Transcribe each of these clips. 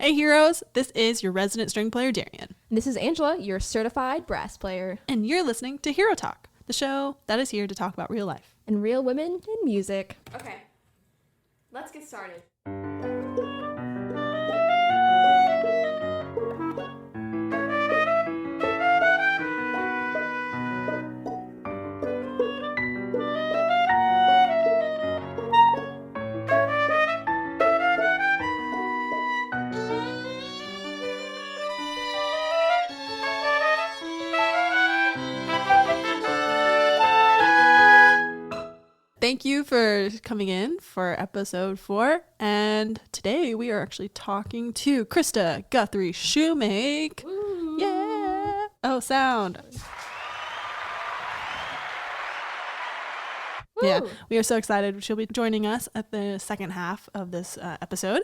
Hey heroes, this is your resident string player Darian. And this is Angela, your certified brass player. And you're listening to Hero Talk, the show that is here to talk about real life. And real women in music. Okay, let's get started. Thank you for coming in for episode 4. And today we are actually talking to Crista, Guthrie, Shoemake. Woo. Yeah. Oh, sound. Woo. Yeah, we are so excited. She'll be joining us at the second half of this episode.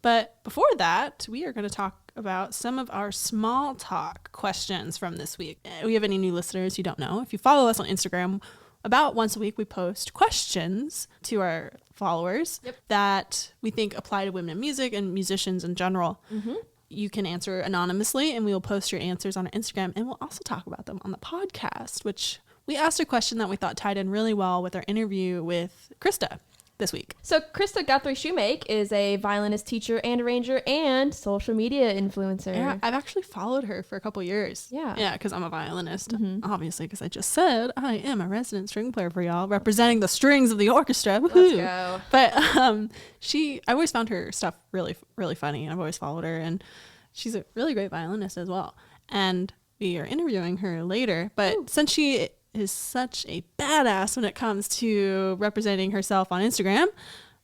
But before that, we are going to talk about some of our small talk questions from this week. We have any new listeners you don't know. If you follow us on Instagram, about once a week we post questions to our followers that we think apply to women in music and musicians in general. Mm-hmm. You can answer anonymously and we will post your answers on our Instagram, and we'll also talk about them on the podcast, which we asked a question that we thought tied in really well with our interview with Crista this week. So Crista Guthrie Shoemake is a violinist, teacher, and arranger, and social media influencer. Yeah, I've actually followed her for a couple years. Yeah, because I'm a violinist, obviously, because I just said I am a resident string player for y'all, representing the strings of the orchestra. Woohoo! Let's go. But I always found her stuff really, really funny, and I've always followed her, and she's a really great violinist as well. And we are interviewing her later, but since she is such a badass when it comes to representing herself on Instagram,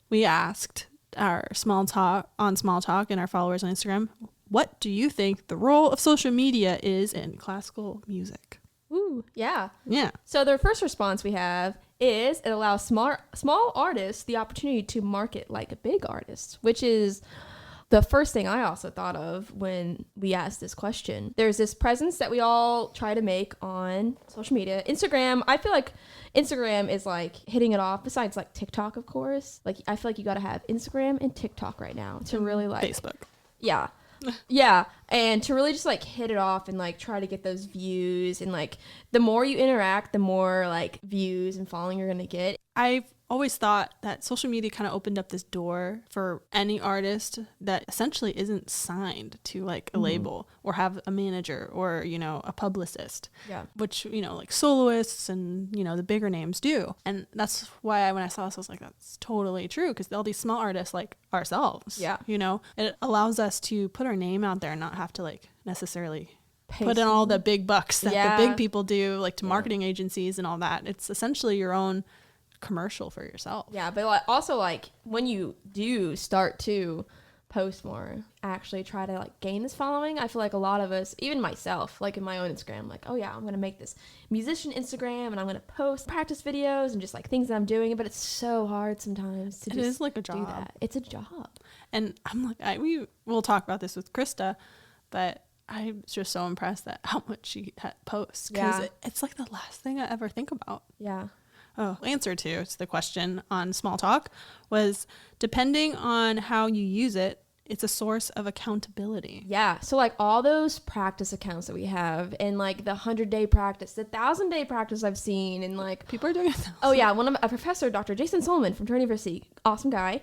we asked our small talk and our followers on Instagram, what do you think the role of social media is in classical music? Ooh, yeah. Yeah. So the first response we have is it allows small artists the opportunity to market like big artists, which is the first thing I also thought of when we asked this question. There's this presence that we all try to make on social media. Instagram, I feel like Instagram is like hitting it off, besides like TikTok, of course. Like, I feel like you got to have Instagram and TikTok right now to really like... Facebook. Yeah. Yeah. And to really just like hit it off and like try to get those views. And like the more you interact, the more like views and following you're going to get. I've always thought that social media kind of opened up this door for any artist that essentially isn't signed to like a label or have a manager or, a publicist. Yeah. Which, like soloists and, the bigger names do. And that's why when I saw this, I was like, that's totally true. Because all these small artists like ourselves, it allows us to put our name out there and not have to like necessarily put in all the big bucks that the big people do, like to marketing agencies and all that. It's essentially your own commercial for yourself. Yeah, but also like when you do start to post more, actually try to like gain this following, I feel like a lot of us, even myself, like in my own Instagram, like, oh yeah, I'm gonna make this musician Instagram and I'm gonna post practice videos and just like things that I'm doing, but it's so hard sometimes to it is like a job. do that. It's a job. And I'm like, we'll talk about this with Crista, but I'm just so impressed at how much she posts, because it's like the last thing I ever think about. Yeah. Answer to the question on small talk was, depending on how you use it, it's a source of accountability. Yeah. So like all those practice accounts that we have, and like the 100-day practice, the 1,000-day practice I've seen, and like people are doing it. Oh yeah. A professor, Dr. Jason Solomon from Turner University, awesome guy,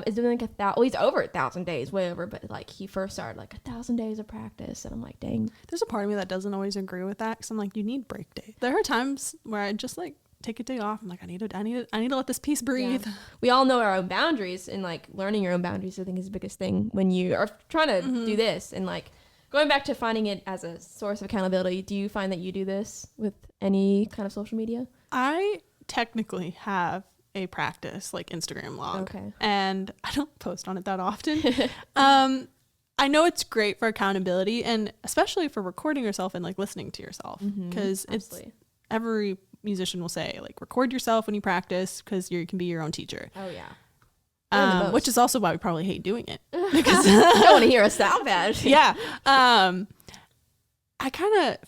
is doing like he's over 1,000 days, way over, but like he first started like 1,000 days of practice, and I'm like, dang. There's a part of me that doesn't always agree with that, because I'm like, you need break day. There are times where I just like take a day off. I'm like, I need to let this piece breathe. Yeah. We all know our own boundaries, and like learning your own boundaries, I think, is the biggest thing when you are trying to do this. And like going back to finding it as a source of accountability, do you find that you do this with any kind of social media? I technically have a practice like Instagram log, okay, and I don't post on it that often. I know it's great for accountability, and especially for recording yourself and like listening to yourself, because every musician will say, like, record yourself when you practice, because you can be your own teacher. Oh yeah. Which is also why we probably hate doing it, because you don't want to hear us sound bad. Yeah. I kind of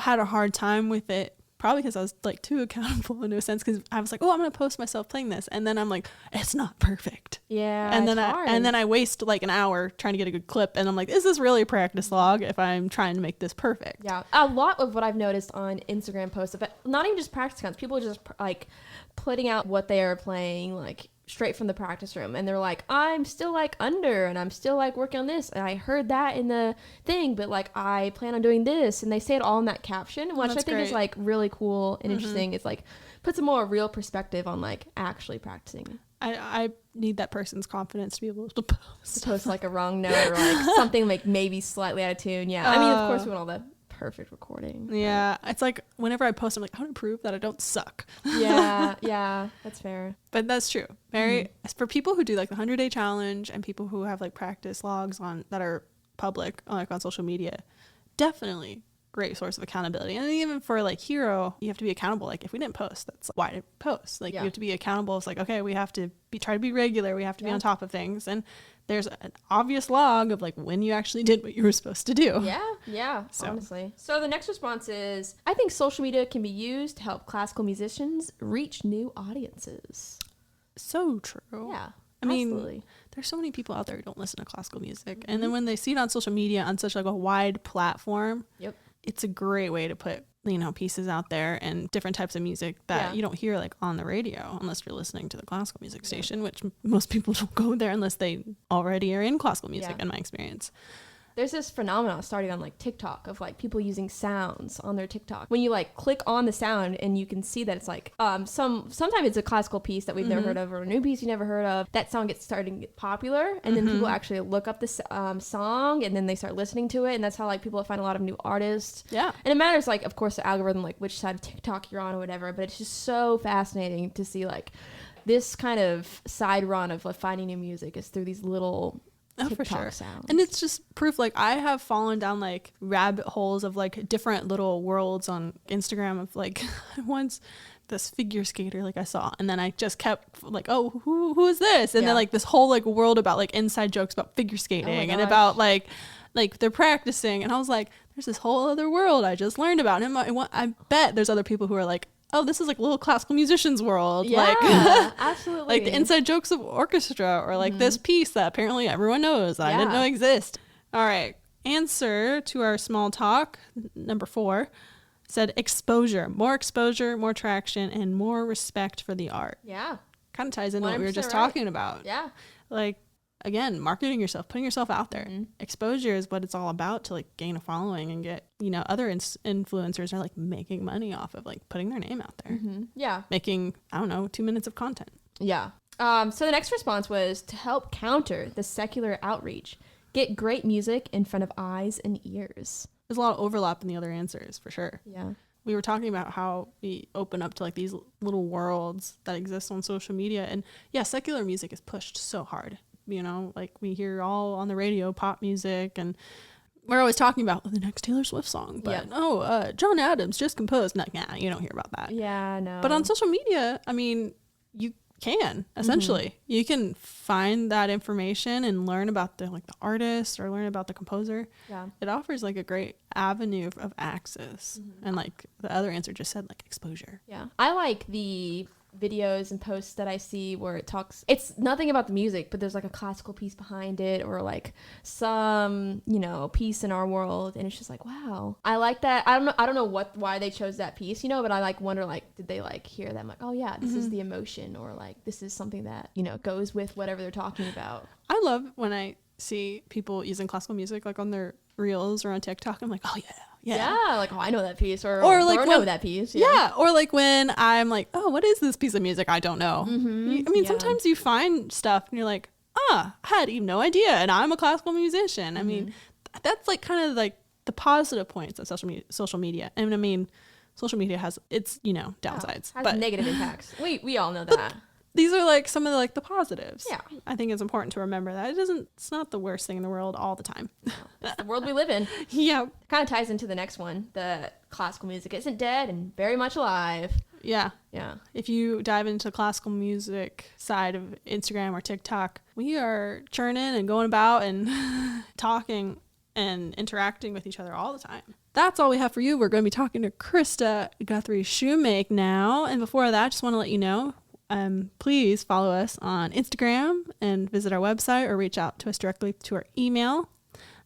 had a hard time with it probably because I was like too accountable in a sense, because I was like, oh, I'm going to post myself playing this. And then I'm like, it's not perfect. Yeah. And then I waste like an hour trying to get a good clip. And I'm like, is this really a practice log if I'm trying to make this perfect? Yeah. A lot of what I've noticed on Instagram posts, not even just practice accounts, people just like putting out what they are playing, like straight from the practice room, and they're like, I'm still like under, and I'm still like working on this, and I heard that in the thing, but like I plan on doing this, and they say it all in that caption, which I think is like really cool and interesting. It's like puts a more real perspective on like actually practicing. I need that person's confidence to be able to post like a wrong note or like something like maybe slightly out of tune. Yeah. I mean, of course we want all the perfect recording. Yeah. It's like whenever I post, I'm like, I want to prove that I don't suck. Yeah. That's fair. But that's true. For people who do like the 100-day challenge and people who have like practice logs on that are public, like on social media, definitely great source of accountability. And even for like Hero, you have to be accountable. Like if we didn't post, that's why to post. Like you have to be accountable. It's like, okay, we have to try to be regular. We have to be on top of things. And there's an obvious log of like when you actually did what you were supposed to do. Yeah, honestly. So the next response is, I think social media can be used to help classical musicians reach new audiences. So true. Yeah, I mean, absolutely. There's so many people out there who don't listen to classical music. And then when they see it on social media on such like a wide platform, it's a great way to put, pieces out there and different types of music that you don't hear like on the radio unless you're listening to the classical music station, which most people don't go there unless they already are in classical music in my experience. There's this phenomenon starting on like TikTok of like people using sounds on their TikTok. When you like click on the sound and you can see that it's like sometimes it's a classical piece that we've never heard of or a new piece you never heard of. That song gets starting to get popular, and then people actually look up this song and then they start listening to it, and that's how like people find a lot of new artists. Yeah. And it matters like of course the algorithm, like which side of TikTok you're on or whatever, but it's just so fascinating to see like this kind of side run of like finding new music is through these little TikTok for sure sounds. And it's just proof, like I have fallen down like rabbit holes of like different little worlds on Instagram of like once this figure skater like I saw, and then I just kept like, oh, who is this? And then like this whole like world about like inside jokes about figure skating and about like they're practicing, and I was like, there's this whole other world I just learned about. And I bet there's other people who are like, oh, this is like little classical musicians world. Yeah, like, absolutely. Like the inside jokes of orchestra, or like this piece that apparently everyone knows that I didn't know exist. All right. Answer to our small talk, number 4, said exposure, more traction, and more respect for the art. Yeah. Kind of ties into what we were just talking about. Yeah. Like, again, marketing yourself, putting yourself out there. Exposure is what it's all about, to like gain a following and get, other influencers are like making money off of like putting their name out there. Yeah. Making, 2 minutes of content. Yeah. So the next response was to help counter the secular outreach, get great music in front of eyes and ears. There's a lot of overlap in the other answers for sure. Yeah. We were talking about how we open up to like these little worlds that exist on social media. And yeah, secular music is pushed so hard. Like we hear all on the radio pop music, and we're always talking about the next Taylor Swift song, but John Adams just composed. Nah, you don't hear about that. Yeah, no. But on social media, I mean, you can essentially you can find that information and learn about the artist or learn about the composer. Yeah, it offers like a great avenue of access, and like the other answer just said, like exposure. Yeah, I like the videos and posts that I see where it's nothing about the music, but there's like a classical piece behind it, or like some piece in our world, and it's just like, wow, I like that. I don't know why they chose that piece, but I like wonder, like, did they like hear them like, oh yeah, this is the emotion, or like this is something that goes with whatever they're talking about. I love when I see people using classical music like on their reels or on TikTok. I'm like, oh yeah, like, oh, I know that piece, or like I know that piece. Yeah, or like when I'm like, oh, what is this piece of music? I don't know. I mean, sometimes you find stuff and you're like, I had even no idea, and I'm a classical musician. I mean, that's like kind of like the positive points of social media. And I mean, social media has its downsides, has negative impacts. We all know that. These are like some of the positives. Yeah. I think it's important to remember that it's not the worst thing in the world all the time. No, it's the world we live in. Yeah. Kind of ties into the next one. The classical music isn't dead and very much alive. Yeah. Yeah. If you dive into the classical music side of Instagram or TikTok, we are churning and going about and talking and interacting with each other all the time. That's all we have for you. We're going to be talking to Crista Guthrie Shoemake now. And before that, I just want to let you know, please follow us on Instagram and visit our website or reach out to us directly to our email.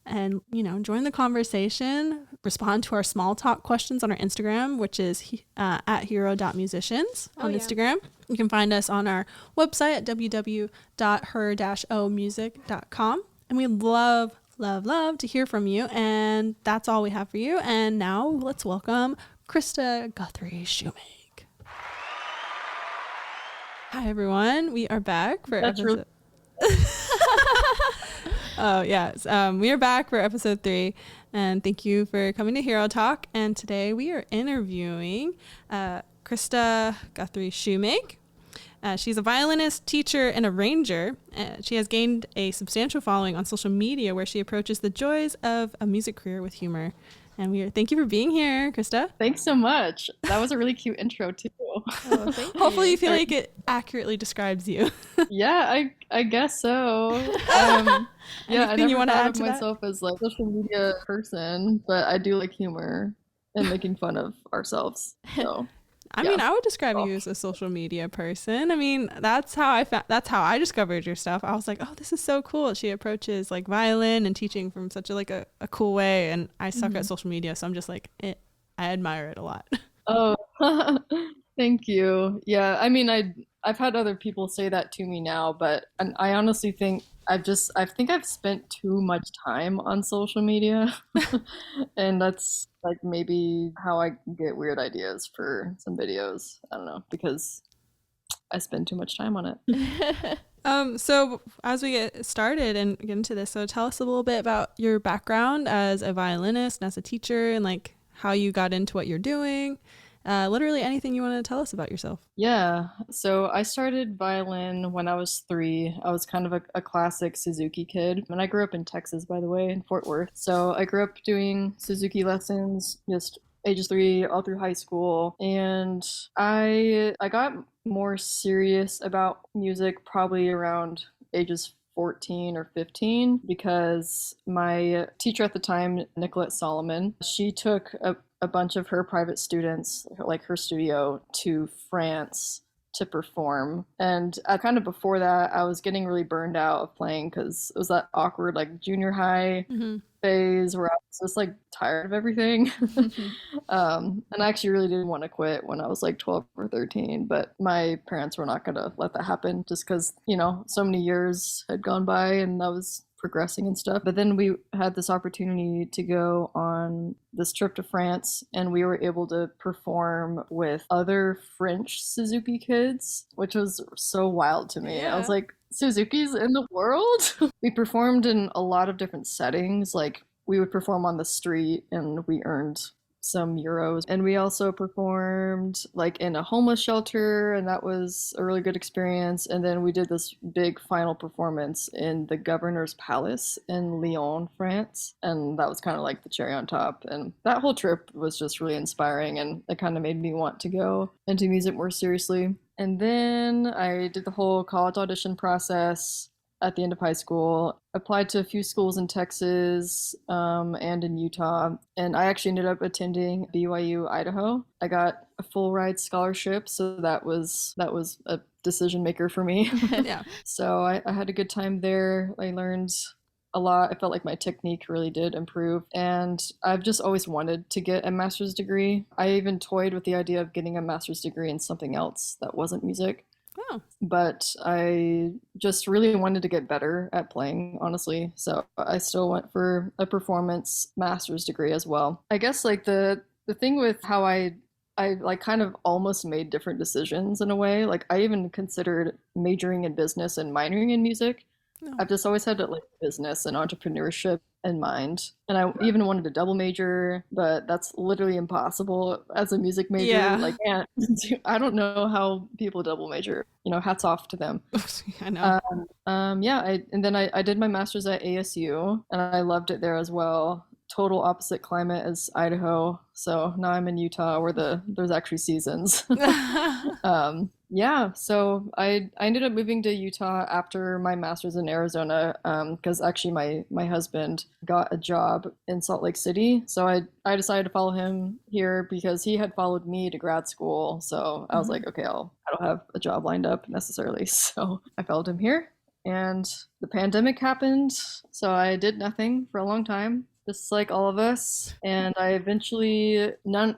And, join the conversation, respond to our small talk questions on our Instagram, which is at hero.musicians on Instagram. You can find us on our website at www.her-omusic.com. And we love to hear from you. And that's all we have for you. And now let's welcome Crista Guthrie Shoemake. Hi, everyone. We are back for episode... Oh, yes. We are back for episode 3, and thank you for coming to Hero Talk. And today we are interviewing Crista Guthrie Shoemake. She's a violinist, teacher, and arranger. She has gained a substantial following on social media where she approaches the joys of a music career with humor. And thank you for being here, Crista. Thanks so much. That was a really cute intro too. Oh, thank you. Hopefully you feel like it accurately describes you. Yeah, I guess so. I never you want to thought add of to myself as like a social media person, but I do like humor and making fun of ourselves. So I mean, I would describe you as a social media person. I mean, that's how I discovered your stuff. I was like, oh, this is so cool. She approaches like violin and teaching from such a cool way. And I suck at social media. So I'm just like, I admire it a lot. Oh, thank you. Yeah, I mean, I've had other people say that to me now, but I honestly think I think I've spent too much time on social media, and that's like maybe how I get weird ideas for some videos. I don't know, because I spend too much time on it. So as we get started and get into this, so tell us a little bit about your background as a violinist and as a teacher, and like how you got into what you're doing. Literally anything you want to tell us about yourself. Yeah, so I started violin when I was 3. I was kind of a classic Suzuki kid. And I grew up in Texas, by the way, in Fort Worth. So I grew up doing Suzuki lessons, just ages 3 all through high school. And I got more serious about music probably around ages 14 or 15 because my teacher at the time, Nicolette Solomon, she took a bunch of her private students, like her studio, to France to perform. And kind of before that, I was getting really burned out of playing because it was that awkward like junior high phase where I was just like tired of everything. And I actually really didn't want to quit when I was like 12 or 13, but my parents were not going to let that happen just because, so many years had gone by and I was progressing and stuff. But then we had this opportunity to go on this trip to France, and we were able to perform with other French Suzuki kids, which was so wild to me. Yeah. I was like, Suzuki's in the world? We performed in a lot of different settings. Like we would perform on the street and we earned some euros. And we also performed like in a homeless shelter, and that was a really good experience. And then we did this big final performance in the Governor's Palace in Lyon, France. And that was kind of like the cherry on top. And that whole trip was just really inspiring, and it kind of made me want to go into music more seriously. And then I did the whole college audition process at the end of high school, applied to a few schools in Texas and in Utah. And I actually ended up attending BYU, Idaho. I got a full ride scholarship, so that was a decision maker for me. Yeah. So I had a good time there. I learned a lot. I felt like my technique really did improve. And I've just always wanted to get a master's degree. I even toyed with the idea of getting a master's degree in something else that wasn't music. Oh. But I just really wanted to get better at playing, honestly. So I still went for a performance master's degree as well. I guess like the thing with how I like kind of almost made different decisions in a way. Like I even considered majoring in business and minoring in music. No. I've just always had like business and entrepreneurship in mind. And I even wanted to double major, but that's literally impossible as a music major. Yeah. Like, I don't know how people double major. Hats off to them. I know. And then I did my master's at ASU, and I loved it there as well. Total opposite climate as Idaho. So now I'm in Utah where there's actually seasons. Yeah, so I ended up moving to Utah after my master's in Arizona, because actually my husband got a job in Salt Lake City. So I decided to follow him here because he had followed me to grad school. So I was like, okay, I don't have a job lined up necessarily. So I followed him here, and the pandemic happened. So I did nothing for a long time, just like all of us. And I eventually,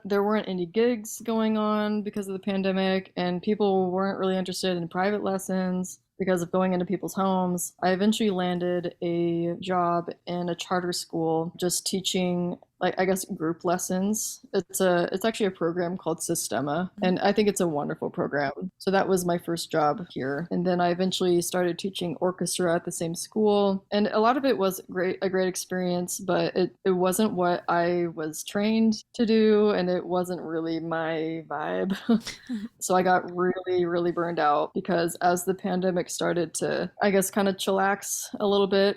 there weren't any gigs going on because of the pandemic, and people weren't really interested in private lessons because of going into people's homes. I eventually landed a job in a charter school just teaching, like, I guess, group lessons. It's actually a program called Sistema, and I think it's a wonderful program. So that was my first job here. And then I eventually started teaching orchestra at the same school. And a lot of it was a great experience, but it wasn't what I was trained to do, and it wasn't really my vibe. So I got really, really burned out because as the pandemic started to, I guess, kind of chillax a little bit,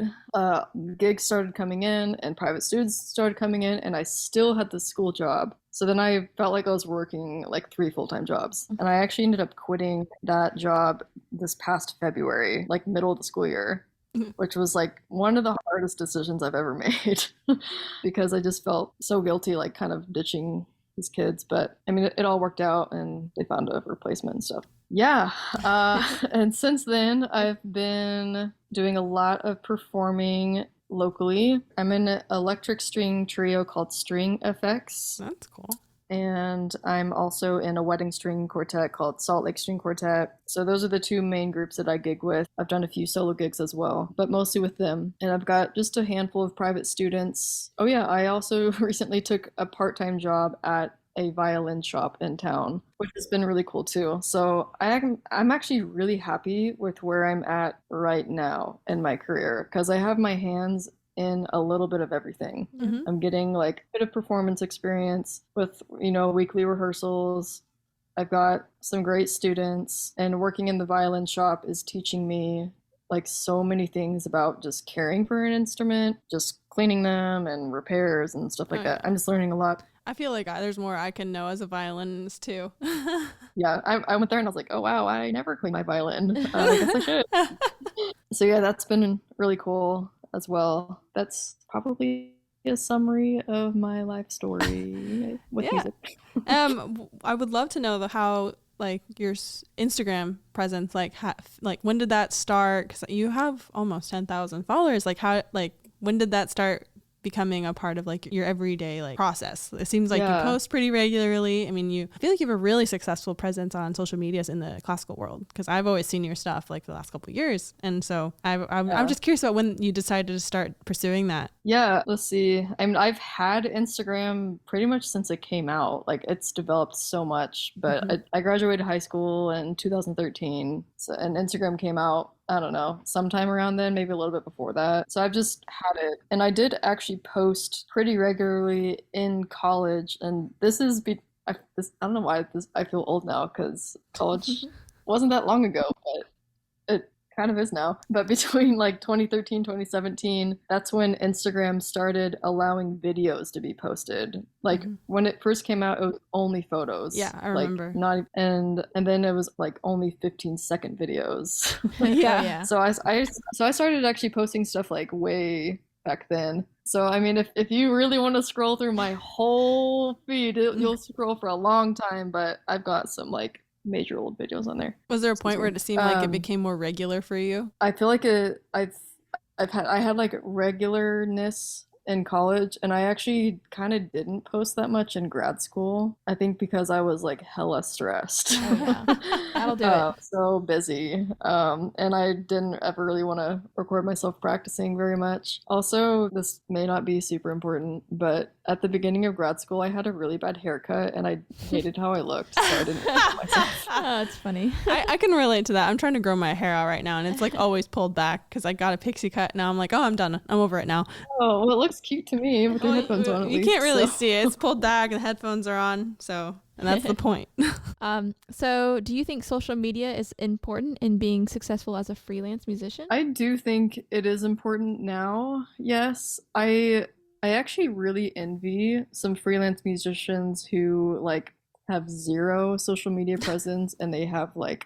gigs started coming in and private students started coming in, and I still had the school job. So then I felt like I was working like 3 full-time jobs. And I actually ended up quitting that job this past February, like middle of the school year, which was like one of the hardest decisions I've ever made because I just felt so guilty, like kind of ditching these kids. But I mean, it all worked out and they found a replacement and stuff. Yeah. And since then, I've been doing a lot of performing locally. I'm in an electric string trio called String FX. That's cool. And I'm also in a wedding string quartet called Salt Lake String Quartet. So those are the 2 main groups that I gig with. I've done a few solo gigs as well, but mostly with them. And I've got just a handful of private students. Oh yeah, I also recently took a part-time job at a violin shop in town, which has been really cool too. So I'm actually really happy with where I'm at right now in my career because I have my hands in a little bit of everything. Mm-hmm. I'm getting like a bit of performance experience with, weekly rehearsals. I've got some great students, and working in the violin shop is teaching me like so many things about just caring for an instrument, just cleaning them and repairs and stuff like that. I'm just learning a lot. I feel like there's more I can know as a violinist too. Yeah, I went there and I was like, oh wow, I never cleaned my violin. I guess I should. So yeah, that's been really cool as well. That's probably a summary of my life story with music. I would love to know how like your Instagram presence, like when did that start? Because you have almost 10,000 followers. Like when did that start becoming a part of like your everyday like process? It seems like you post pretty regularly. I mean, I feel like you have a really successful presence on social medias in the classical world because I've always seen your stuff like the last couple of years, and so I'm just curious about when you decided to start pursuing that. Yeah, let's see. I mean, I've had Instagram pretty much since it came out. Like, it's developed so much, but I graduated high school in 2013, and Instagram came out, I don't know, sometime around then, maybe a little bit before that. So I've just had it. And I did actually post pretty regularly in college. And I don't know why I feel old now because college wasn't that long ago, but it kind of is now. But between like 2013, 2017, that's when Instagram started allowing videos to be posted. Like when it first came out, it was only photos. Yeah, I remember. Like and then it was like only 15-second videos. Yeah. So I started actually posting stuff like way back then. So I mean, if you really want to scroll through my whole feed, you'll scroll for a long time. But I've got some like major old videos on there. Was there a point where it seemed like it became more regular for you? I feel like I had like regularness in college, and I actually kind of didn't post that much in grad school. I think because I was like hella stressed. Oh, yeah. That'll do it. So busy. And I didn't ever really want to record myself practicing very much. Also, this may not be super important, but at the beginning of grad school, I had a really bad haircut and I hated how I looked, so I didn't record myself. Oh, it's funny. I can relate to that. I'm trying to grow my hair out right now, and it's like always pulled back because I got a pixie cut. Now I'm like, oh, I'm done. I'm over it now. Oh, well, it looks cute to me with the headphones on. At you least, can't really see it. It's pulled back, and the headphones are on, and that's the point. So do you think social media is important in being successful as a freelance musician? I do think it is important now. Yes, I actually really envy some freelance musicians who like have zero social media presence and they have like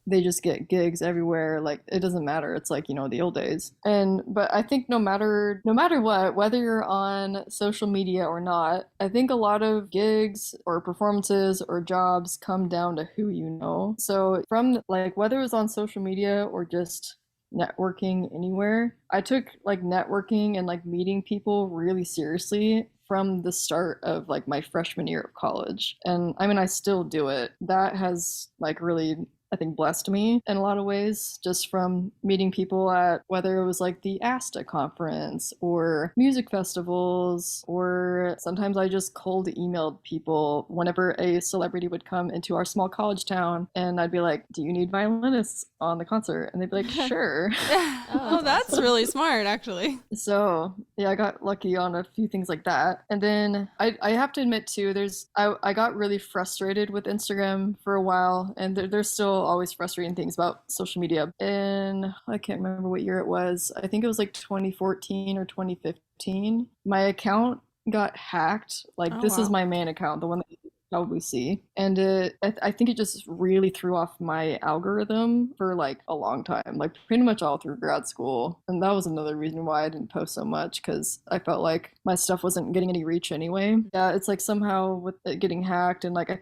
they just get gigs everywhere. Like it doesn't matter. It's like, the old days. But I think no matter what, whether you're on social media or not, I think a lot of gigs or performances or jobs come down to who you know. So from like whether it was on social media or just networking anywhere, I took like networking and like meeting people really seriously from the start of like my freshman year of college. And I mean, I still do it. That has like really, I think, blessed me in a lot of ways, just from meeting people at whether it was like the ASTA conference or music festivals, or sometimes I just cold emailed people whenever a celebrity would come into our small college town, and I'd be like, do you need violinists on the concert? And they'd be like, sure. Oh, that's really smart, actually. So yeah, I got lucky on a few things like that. And then I have to admit too, I got really frustrated with Instagram for a while, and there's still always frustrating things about social media. And I can't remember what year it was. I think it was like 2014 or 2015. My account got hacked. Like this is my main account, the one that you probably see. And I think it just really threw off my algorithm for like a long time, like pretty much all through grad school. And that was another reason why I didn't post so much, because I felt like my stuff wasn't getting any reach anyway. Yeah, it's like somehow with it getting hacked, and like I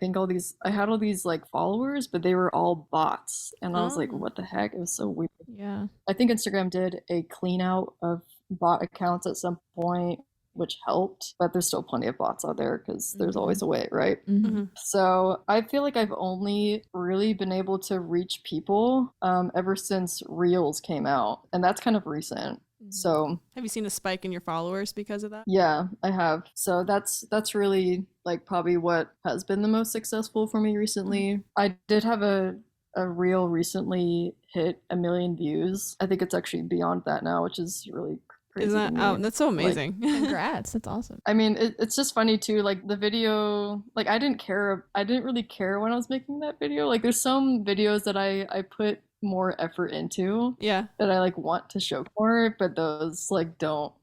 had all these like followers, but they were all bots. And I was like, what the heck? It was so weird. Yeah. I think Instagram did a clean out of bot accounts at some point, which helped, but there's still plenty of bots out there because there's always a way, right? Mm-hmm. So I feel like I've only really been able to reach people ever since Reels came out, and that's kind of recent. So have you seen a spike in your followers because of that? Yeah, I have. So that's really like probably what has been the most successful for me recently. I did have a reel recently hit 1 million views. I think it's actually beyond that now, which is really crazy. Isn't that, that's so amazing. Like, congrats. That's awesome. I mean, it's just funny too, like the video, like I didn't really care when I was making that video. Like there's some videos that I put more effort into, yeah, that I like want to show more, but those like don't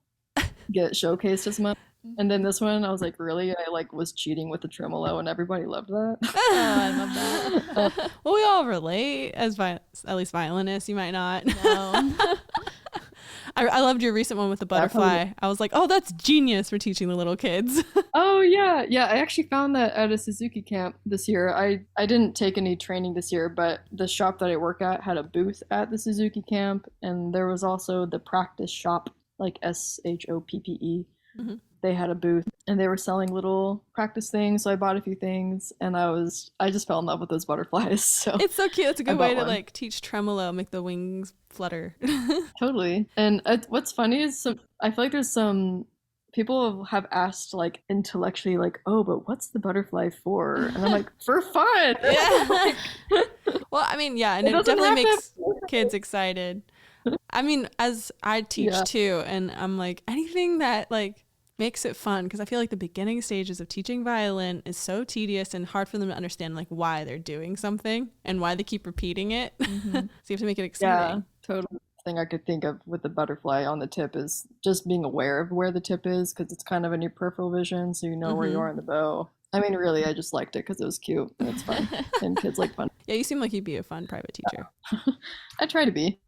get showcased as much. And then this one, I was like, really? I like was cheating with the tremolo, and everybody loved that. Oh, I love that. Well, we all relate as at least violinists. You might not. No. I loved your recent one with the butterfly. I was like, oh, that's genius for teaching the little kids. Oh yeah. I actually found that at a Suzuki camp this year. I didn't take any training this year, but the shop that I work at had a booth at the Suzuki camp, and there was also the practice shop, like SHOPPE. Mm-hmm. They had a booth, and they were selling little practice things, so I bought a few things, and I just fell in love with those butterflies. So it's so cute. It's a good way to like teach tremolo, make the wings flutter. Totally. And what's funny is I feel like there's some people have asked like intellectually, like, oh, but what's the butterfly for? And I'm like, for fun. Yeah. Well, I mean, yeah, and it definitely makes kids excited. I mean, as I teach too, and I'm like, anything that like makes it fun, because I feel like the beginning stages of teaching violin is so tedious and hard for them to understand like why they're doing something and why they keep repeating it. Mm-hmm. So you have to make it exciting. Yeah, totally. Thing I could think of with the butterfly on the tip is just being aware of where the tip is, because it's kind of in your peripheral vision, so you know where you are in the bow. I mean, really, I just liked it because it was cute and it's fun, and kids like fun. Yeah, you seem like you'd be a fun private teacher. I try to be.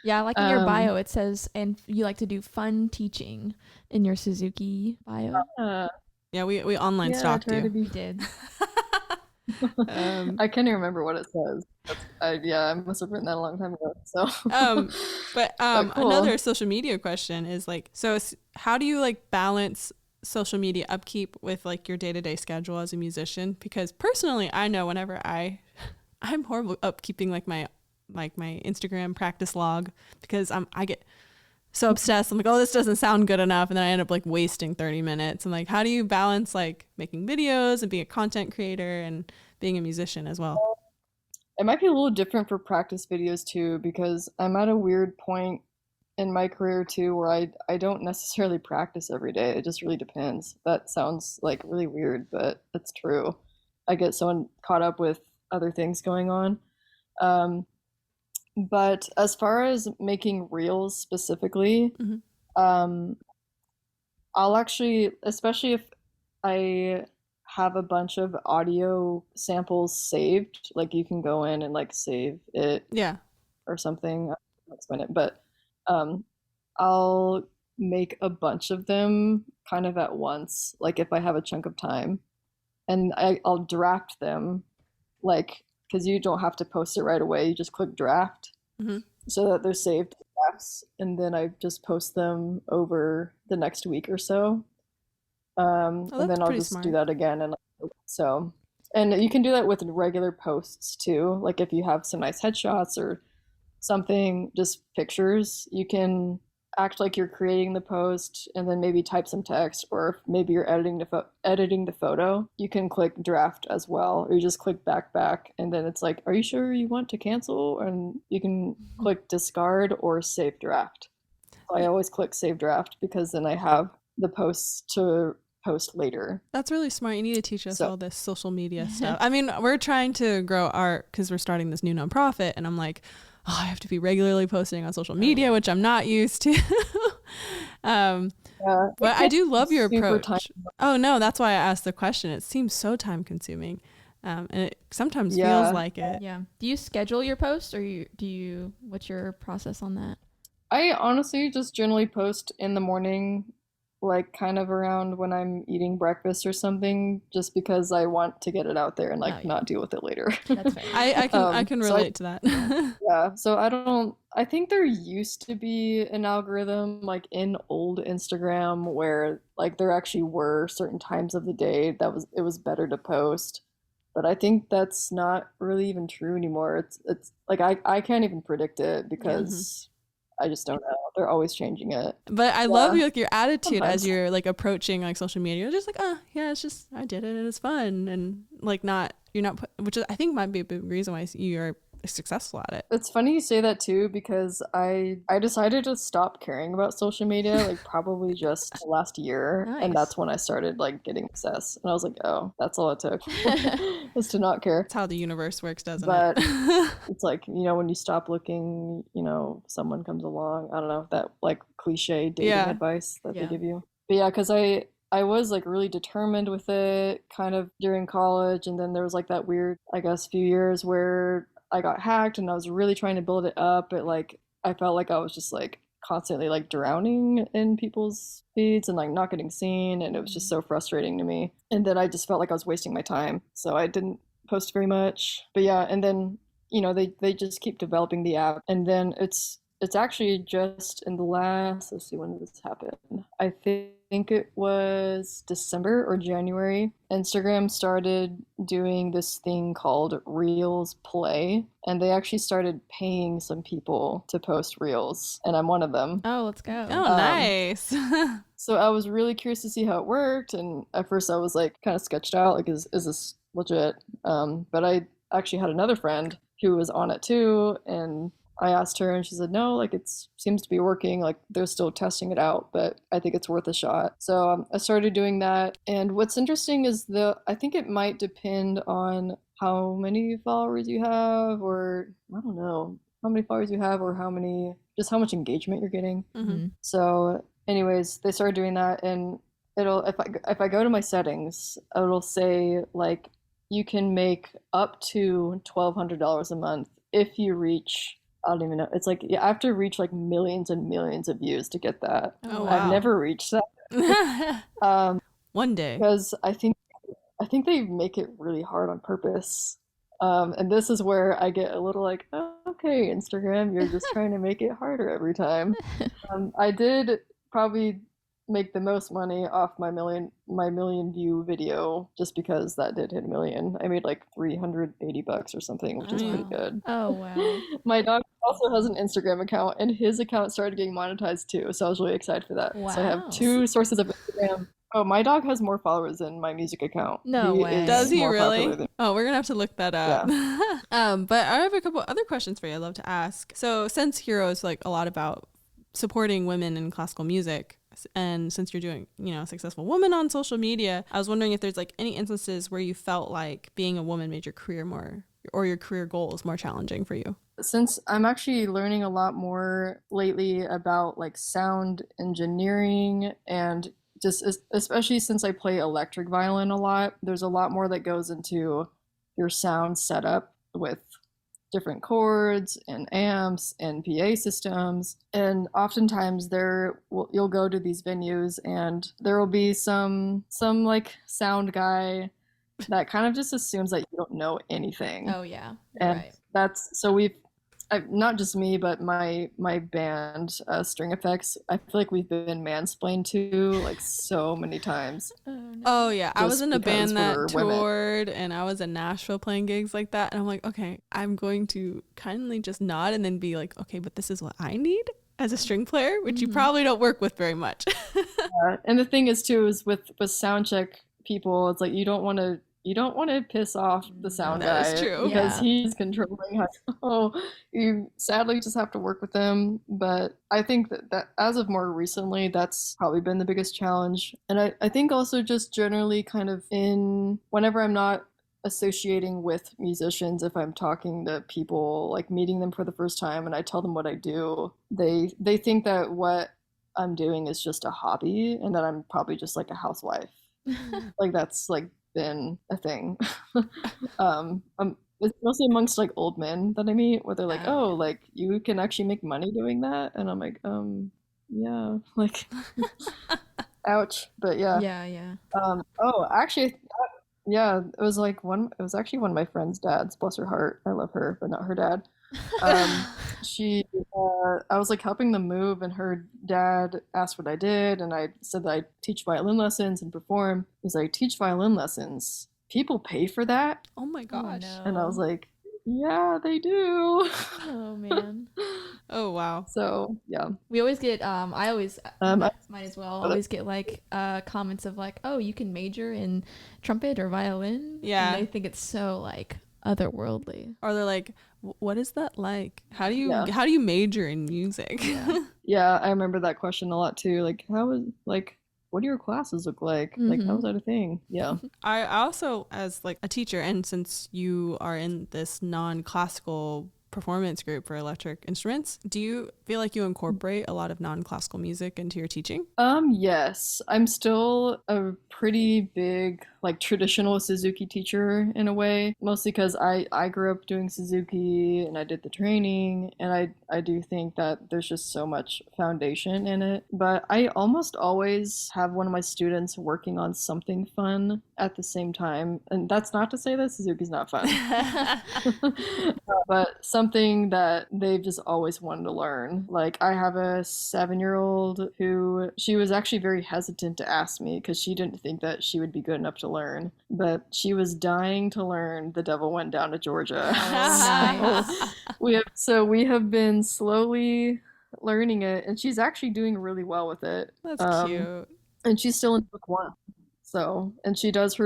Yeah, like in your bio it says, and you like to do fun teaching in your Suzuki bio. Yeah, we online stalked you. We did. I can't even remember what it says. I must have written that a long time ago. So, but cool. Another social media question is like, so how do you like balance social media upkeep with like your day-to-day schedule as a musician? Because personally, I know whenever I'm horrible upkeeping like my Instagram practice log, because I get so obsessed. I'm like, oh, this doesn't sound good enough, and then I end up like wasting 30 minutes. And like, how do you balance like making videos and being a content creator and being a musician as well? It might be a little different for practice videos too, because I'm at a weird point in my career too where I don't necessarily practice every day. It just really depends. That sounds like really weird, but it's true. I get so caught up with other things going on. But as far as making reels specifically, I'll actually, especially if I have a bunch of audio samples saved. Like you can go in and like save it Yeah. or something. I don't explain it, but I'll make a bunch of them kind of at once, like if I have a chunk of time, and I'll draft them, like because you don't have to post it right away. You just click draft, Mm-hmm. so that they're saved as drafts, and then I just post them over the next week or so. Oh, And then I'll pretty just smart. do that again, and so, and you can do that with regular posts too. Like if you have some nice headshots or something, just pictures, you can act like you're creating the post and then maybe type some text, or if maybe you're editing the photo, you can click draft as well, or you just click back, and then it's like, are you sure you want to cancel? And you can click discard or save draft. So I always click save draft because then I have the posts to post later. That's really smart. You need to teach us So- all this social media stuff. I mean, we're trying to grow art because we're starting this new nonprofit, and I'm like, oh, I have to be regularly posting on social media, which I'm not used to. Yeah, But I do love your super approach. Oh no, that's why I asked the question. It seems so time consuming, and it sometimes Yeah. feels like it. Yeah. Do you schedule your posts, or what's your process on that? I honestly just generally post in the morning, like kind of around when I'm eating breakfast or something, just because I want to get it out there and like Oh, yeah. not deal with it later. That's fair. I can So relate to that. Yeah, so I think there used to be an algorithm like in old Instagram where like there actually were certain times of the day it was better to post. But I think that's not really even true anymore. It's like I can't even predict it because I just don't know. They're always changing it. But I love Yeah. your attitude as Sometimes. you're like approaching like social media. You're just like, oh yeah, it's just I did it and it's fun, and like you're not which is, I think might be a big reason why you're successful at it. It's funny you say that too because I decided to stop caring about social media like probably just last year, and Nice. that's when I started like getting obsessed. And I was like, oh, that's all it took was to not care. That's how the universe works, doesn't But it? it's like, when you stop looking, someone comes along. I don't know, that like cliche dating Yeah. advice that Yeah. they give you. But yeah, because I was like really determined with it kind of during college, and then there was like that weird, I guess, few years where I got hacked and I was really trying to build it up, but like I felt like I was just like constantly like drowning in people's feeds and like not getting seen, and it was just so frustrating to me. And then I just felt like I was wasting my time, so I didn't post very much. But yeah, and then they just keep developing the app, and then it's actually just in the last, let's see, when did this happen? I think it was December or January. Instagram started doing this thing called Reels Play, and they actually started paying some people to post Reels, and I'm one of them. Oh, let's go. Oh, nice. So I was really curious to see how it worked, and at first I was like kind of sketched out, like, is this legit? But I actually had another friend who was on it too, and I asked her, and she said, no, like it seems to be working. Like they're still testing it out, but I think it's worth a shot. So I started doing that. And what's interesting is I think it might depend on how many followers you have, or I don't know, how many followers you have, or just how much engagement you're getting. Mhm. So anyways, they started doing that, and it'll, if I go to my settings, it'll say like you can make up to $1,200 a month if you reach, I don't even know. It's like you have to reach like millions and millions of views to get that. Oh, I've wow. never reached that One day. because I think they make it really hard on purpose. And this is where I get a little like, oh, okay, Instagram, you're just trying to make it harder every time. I did probably make the most money off my million view video, just because that did hit a million. I made like $380 or something, which is pretty Wow. good. Oh, wow. My dog also has an Instagram account, and his account started getting monetized too, so I was really excited for that. So I Wow. have two sources of Instagram. Oh, my dog has more followers than my music account. No way. Does he more really? popular than- Oh, we're gonna have to look that up. But I have a couple other questions for you I'd love to ask. So since Hero is like a lot about supporting women in classical music, and since you're doing, a successful woman on social media, I was wondering if there's like any instances where you felt like being a woman made your career more, or your career goals more challenging for you. Since I'm actually learning a lot more lately about like sound engineering and just especially since I play electric violin a lot, there's a lot more that goes into your sound setup with different chords and amps and PA systems. And oftentimes you'll go to these venues and there will be some like sound guy that kind of just assumes that you don't know anything. Oh yeah, and right. that's so not just me, but my band, String Effects. I feel like we've been mansplained to like so many times. Oh, no. Oh yeah, I was Just in a because band that we're women. toured, and I was in Nashville playing gigs like that, and I'm like, okay, I'm going to kindly just nod and then be like, okay, but this is what I need as a string player, which you probably don't work with very much. And the thing is too is with sound check people, it's like you don't want to piss off the sound That guy is true. because Yeah. he's controlling how. Oh, you sadly just have to work with him. But I think that as of more recently, that's probably been the biggest challenge. And I think also just generally kind of whenever I'm not associating with musicians, if I'm talking to people, like meeting them for the first time and I tell them what I do, they think that what I'm doing is just a hobby and that I'm probably just like a housewife. Like that's like been a thing. It's mostly amongst like old men that I meet where they're like, Oh, oh, yeah. like you can actually make money doing that, and I'm like, yeah, like ouch. But yeah. Yeah. Oh, actually, yeah, it was actually one of my friend's dads, bless her heart. I love her, but not her dad. I was like helping them move, and her dad asked what I did, and I said that I teach violin lessons and perform. He's like, teach violin lessons? People pay for that? Oh my gosh. no. And I was like, yeah, they do. Oh man. Oh wow. So yeah. We always get I always I- might as well always get like comments of like, oh, you can major in trumpet or violin. Yeah. And they think it's so like otherworldly. Or they're like, what is that like? How do you Yeah. how do you major in music? Yeah, I remember that question a lot too. Like, what do your classes look like? Like, how is that a thing? Yeah. I also, as like a teacher, and since you are in this non-classical performance group for electric instruments, do you feel like you incorporate a lot of non-classical music into your teaching? Yes, I'm still a pretty big like traditional Suzuki teacher in a way, mostly because I grew up doing Suzuki and I did the training, and I do think that there's just so much foundation in it. But I almost always have one of my students working on something fun at the same time, and that's not to say that Suzuki's not fun. But something that they've just always wanted to learn. Like I have a 7-year-old who she was actually very hesitant to ask me because she didn't think that she would be good enough to learn. But she was dying to learn The Devil Went Down to Georgia. Nice. We have been slowly learning it, and she's actually doing really well with it. That's cute. And she's still in book 1. So, and she does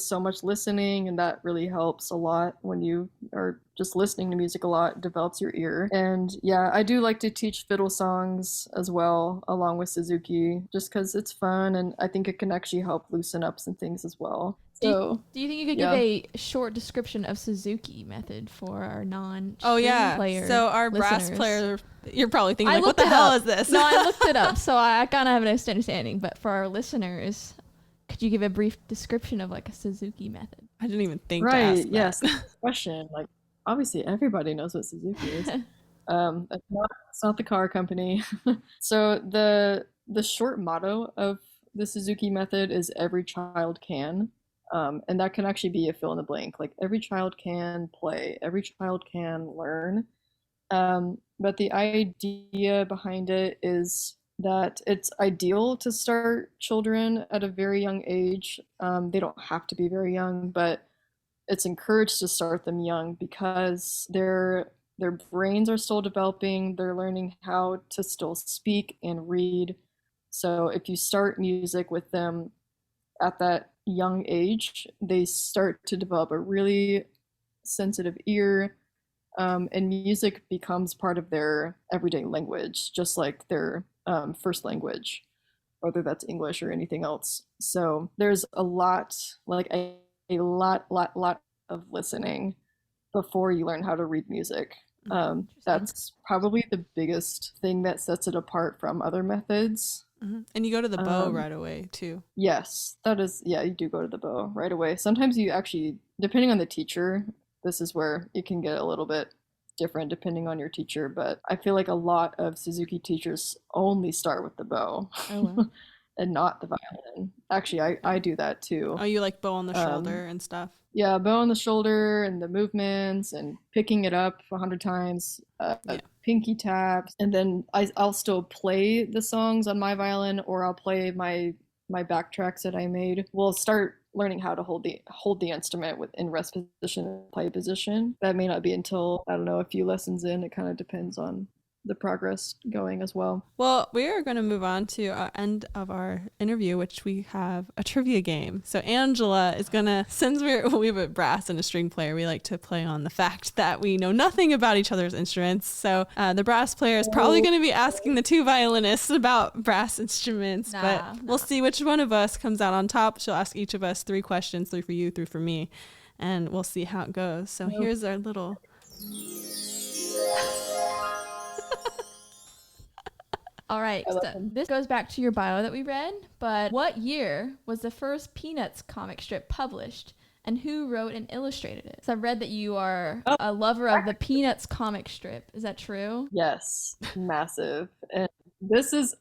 so much listening, and that really helps a lot when you are just listening to music a lot. It develops your ear. And yeah, I do like to teach fiddle songs as well, along with Suzuki, just because it's fun, and I think it can actually help loosen up some things as well. So, Do you think you could yeah. give a short description of Suzuki method for our non Oh yeah. player So our brass listeners? player, you're probably thinking I like, what looked the it hell up. is this? No, I looked it up, so I kind of have an understanding. But for our listeners, could you give a brief description of like a Suzuki method? I didn't even think to right, ask that. yes, that's the question. Like, obviously, everybody knows what Suzuki is. It's not the car company. So the short motto of the Suzuki method is every child can. And that can actually be a fill in the blank. Like every child can play, every child can learn. But the idea behind it is that it's ideal to start children at a very young age. They don't have to be very young, but it's encouraged to start them young because their brains are still developing. They're learning how to still speak and read. So if you start music with them at that young age, they start to develop a really sensitive ear, and music becomes part of their everyday language, just like their first language, whether that's English or anything else. So there's a lot, like a lot of listening before you learn how to read music. That's probably the biggest thing that sets it apart from other methods. And you go to the bow right away too. Yes, that is, yeah, you do go to the bow right away. Sometimes you actually, depending on the teacher, this is where it can get a little bit different depending on your teacher, but I feel like a lot of Suzuki teachers only start with the bow Oh, wow. and not the violin. Actually, I do that too. Oh, you like bow on the shoulder and stuff? Yeah, bow on the shoulder and the movements and picking it up 100 times, pinky taps, and then I'll still play the songs on my violin, or I'll play my backtracks that I made. We'll start learning how to hold the instrument in rest position and play position. That may not be until, I don't know, a few lessons in. It kind of depends on the progress going as well. Well, we are going to move on to our end of our interview, which we have a trivia game. So Angela is going to, since we have a brass and a string player, we like to play on the fact that we know nothing about each other's instruments. So the brass player is probably going to be asking the two violinists about brass instruments, but we'll see which one of us comes out on top. She'll ask each of us 3 questions, 3 for you, 3 for me, and we'll see how it goes. So here's our little... All right, so this goes back to your bio that we read, but what year was the first Peanuts comic strip published, and who wrote and illustrated it? So I read that you are a lover of the Peanuts comic strip. Is that true? Yes, massive. And this is,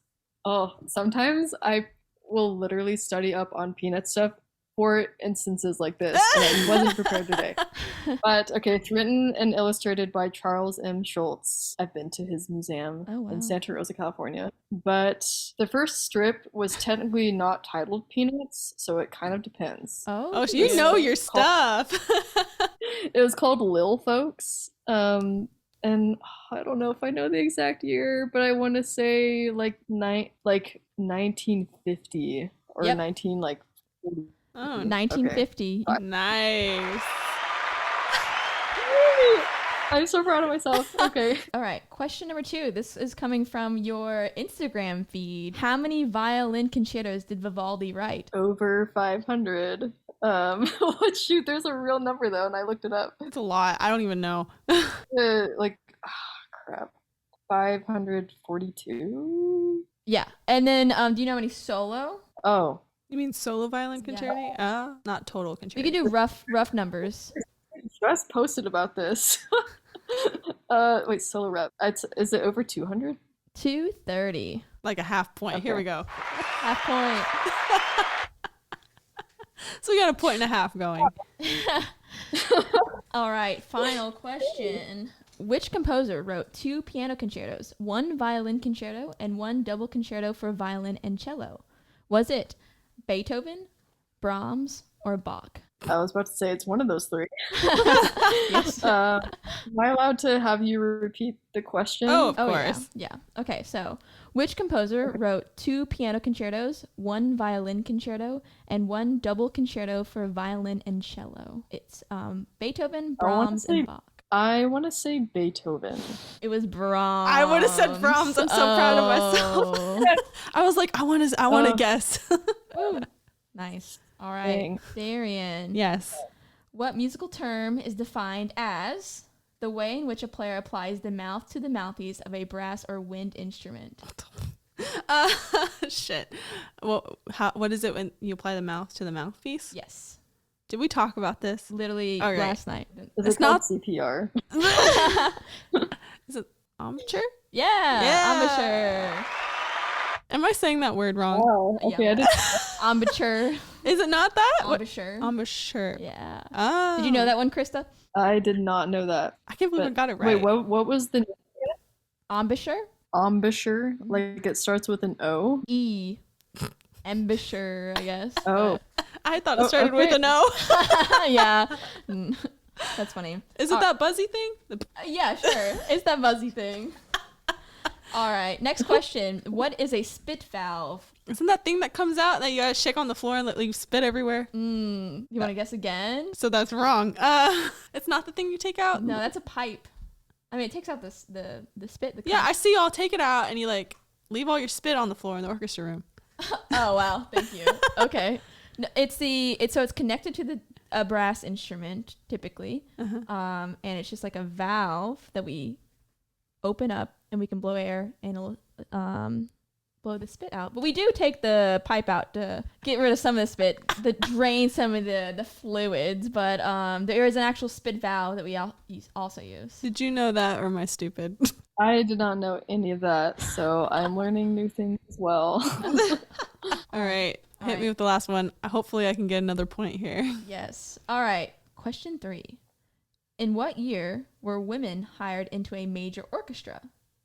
sometimes I will literally study up on Peanut stuff for instances like this, and I wasn't prepared today. But okay, it's written and illustrated by Charles M. Schultz. I've been to his museum in Santa Rosa, California. But the first strip was technically not titled Peanuts, so it kind of depends. Oh, so you know your stuff. It was called Lil Folks. And I don't know if I know the exact year, but I want to say like 1950 or 19 Oh, 1950. Okay. Nice. I'm so proud of myself. Okay. All right. Question number 2. This is coming from your Instagram feed. How many violin concertos did Vivaldi write? Over 500. Shoot, there's a real number though, and I looked it up. It's a lot. I don't even know. Crap. 542? Yeah. And then, do you know any solo? Oh. You mean solo violin concerti? Not total concerti. We could do rough numbers. Stress posted about this. Wait, solo rep. Is it over 200? 230. Like a half point. Okay. Here we go. Half point. So we got a point and a half going. All right. Final question. Which composer wrote 2 piano concertos, 1 violin concerto, and 1 double concerto for violin and cello? Was it Beethoven, Brahms, or Bach? I was about to say it's one of those 3. Yes. Am I allowed to have you repeat the question? Oh, of course. Yeah. Okay, so which composer wrote 2 piano concertos, 1 violin concerto, and 1 double concerto for violin and cello? It's Beethoven, Brahms, and Bach. I want to say Beethoven. It was Brahms. I would have said Brahms. I'm so proud of myself. I was like, I want to guess. Nice. All right. Darian. Yes. What musical term is defined as the way in which a player applies the mouth to the mouthpiece of a brass or wind instrument? Shit. Well, what is it when you apply the mouth to the mouthpiece? Yes. Did we talk about this? Literally right. last night. It's not CPR. Is it embouchure? Yeah. Embouchure. Am I saying that word wrong? Oh, okay. Yeah. I didn't. Embouchure. Is it not that? Embouchure. Embouchure. Yeah. Oh. Did you know that one, Krista? I did not know that. I can't believe I got it right. Wait, what was the Embouchure? embouchure? Like it starts with an O? E. Embouchure, I guess. Oh. I thought it started with an O. Yeah. That's funny. Is it that buzzy thing? Yeah, sure. It's that buzzy thing. All right. Next question. What is a spit valve? Isn't that thing that comes out that you gotta shake on the floor and let you spit everywhere? You want to guess again? So that's wrong. It's not the thing you take out? No, that's a pipe. I mean, it takes out the spit. Yeah, I see y'all take it out and you like leave all your spit on the floor in the orchestra room. Oh, wow. Thank you. Okay. No, it's connected to a brass instrument typically. And it's just like a valve that we open up and we can blow air and it'll blow the spit out. But we do take the pipe out to get rid of some of the spit, to drain some of the fluids. But there is an actual spit valve that we also use. Did you know that, or am I stupid? I did not know any of that, so I'm learning new things as well. All right. Hit me with the last one. Hopefully I can get another point here. Yes. All right. Question 3. In what year were women hired into a major orchestra?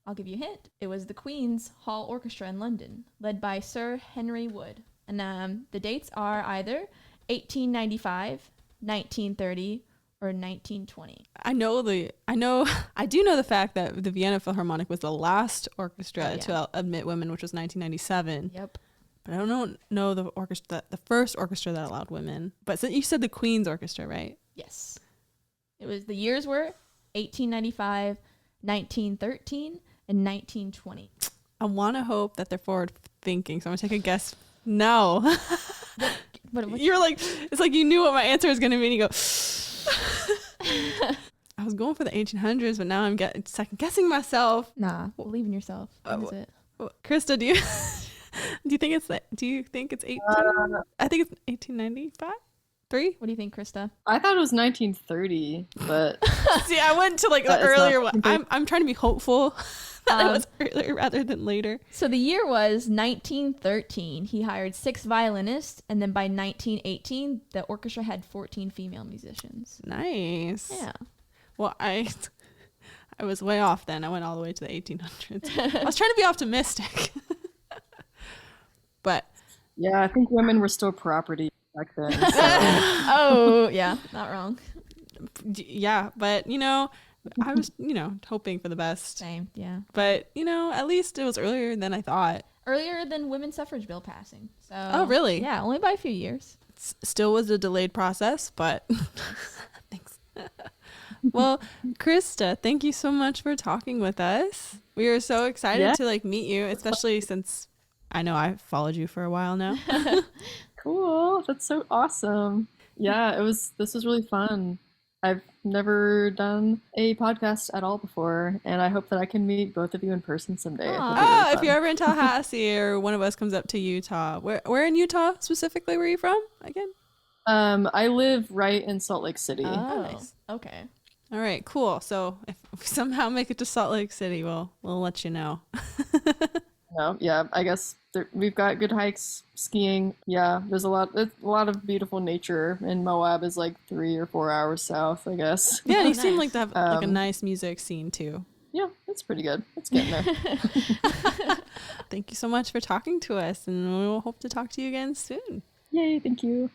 I'll give you a hint. It was the Queen's Hall Orchestra in London, led by Sir Henry Wood. And the dates are either 1895, 1930, or 1920. I do know the fact that the Vienna Philharmonic was the last orchestra to admit women, which was 1997. Yep. But I don't know the first orchestra that allowed women. But you said the Queen's Orchestra, right? Yes. It was, the years were 1895, 1913, and 1920. I want to hope that they're forward thinking, so I'm going to take a guess. No. You're like, it's like you knew what my answer was going to be, and you go, I was going for the 1800s, but now I'm second guessing myself. Nah, believe in yourself. What is it? Krista, do you think it's 18? I think it's 1895. 3? What do you think, Krista? I thought it was 1930, but see, I went to like the earlier one. I'm trying to be hopeful that it was earlier rather than later. So the year was 1913. He hired 6 violinists, and then by 1918, the orchestra had 14 female musicians. Nice. Yeah. Well, I was way off then. I went all the way to the 1800s. I was trying to be optimistic. But yeah, I think women were still property back then. So. Oh, yeah, not wrong. Yeah, but I was, hoping for the best. Same, yeah. But, at least it was earlier than I thought. Earlier than women's suffrage bill passing. So. Oh, really? Yeah, only by a few years. Still was a delayed process, but thanks. Well, Krista, thank you so much for talking with us. We are so excited to meet you, especially since I know I've followed you for a while now. Cool. That's so awesome. Yeah, this was really fun. I've never done a podcast at all before, and I hope that I can meet both of you in person someday. If you're ever in Tallahassee or one of us comes up to Utah, where in Utah specifically were you from again? I live right in Salt Lake City. Oh, nice. Okay. All right, cool. So if we somehow make it to Salt Lake City, we'll let you know. No, yeah, I guess we've got good hikes, skiing. Yeah, there's a lot of beautiful nature, and Moab is like 3 or 4 hours south, I guess. Yeah, and you seem like to have like a nice music scene too. Yeah, it's pretty good. It's getting there. Thank you so much for talking to us, and we will hope to talk to you again soon. Yay, thank you.